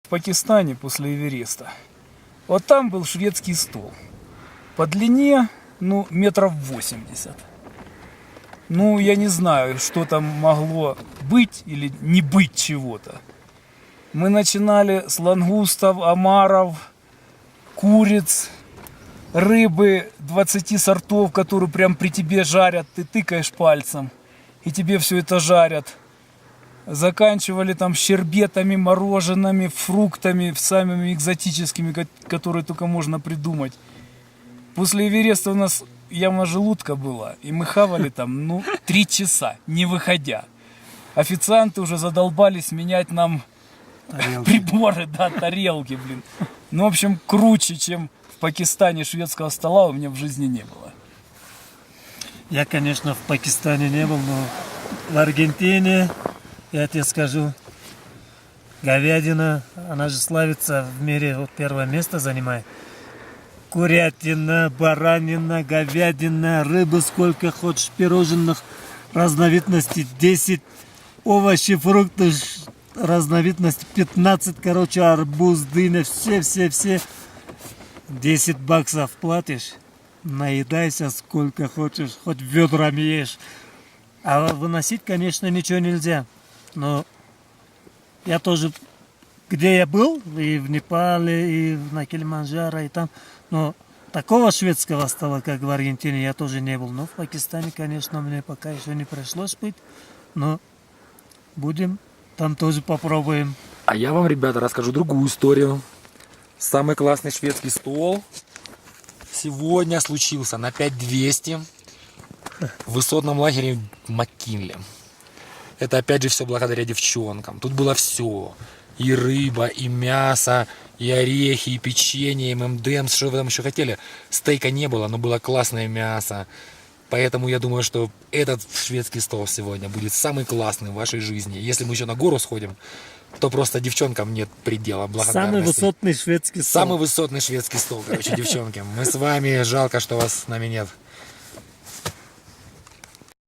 В Пакистане после Эвереста. Вот там был шведский стол. По длине, метров 80. Я не знаю, что там могло быть или не быть чего-то. Мы начинали с лангустов, омаров, куриц, рыбы 20 сортов, которые прям при тебе жарят. Ты тыкаешь пальцем, и тебе все это жарят. Заканчивали там щербетами, мороженными, фруктами, самыми экзотическими, которые только можно придумать. После Эвереста у нас яма желудка была, и мы хавали там, 3 часа, не выходя. Официанты уже задолбались менять нам приборы, тарелки, блин. В общем, круче, чем в Пакистане шведского стола у меня в жизни не было. Я, конечно, в Пакистане не был, но в Аргентине, я тебе скажу, говядина, она же славится в мире, вот первое место занимает. Курятина, баранина, говядина, рыбы сколько хочешь, пирожных разновидностей, 10 овощей, фрукты, разновидностей, 15, арбуз, дыня, все. 10 баксов платишь, наедайся сколько хочешь, хоть ведрами ешь. А выносить, конечно, ничего нельзя. Но я тоже, где я был, и в Непале, и на Килиманджаро, и там, но такого шведского стола, как в Аргентине, я тоже не был. Но в Пакистане, конечно, мне пока еще не пришлось быть. Но будем, там тоже попробуем. А я вам, ребята, расскажу другую историю. Самый классный шведский стол сегодня случился на 5200 в высотном лагере Маккинли. Это опять же все благодаря девчонкам. Тут было все. И рыба, и мясо, и орехи, и печенье, и ММДМС. Что вы там еще хотели? Стейка не было, но было классное мясо. Поэтому я думаю, что этот шведский стол сегодня будет самый классный в вашей жизни. Если мы еще на гору сходим, то просто девчонкам нет предела благодарности. Самый высотный шведский стол. Самый высотный шведский стол, девчонки. Мы с вами, жалко, что вас с нами нет.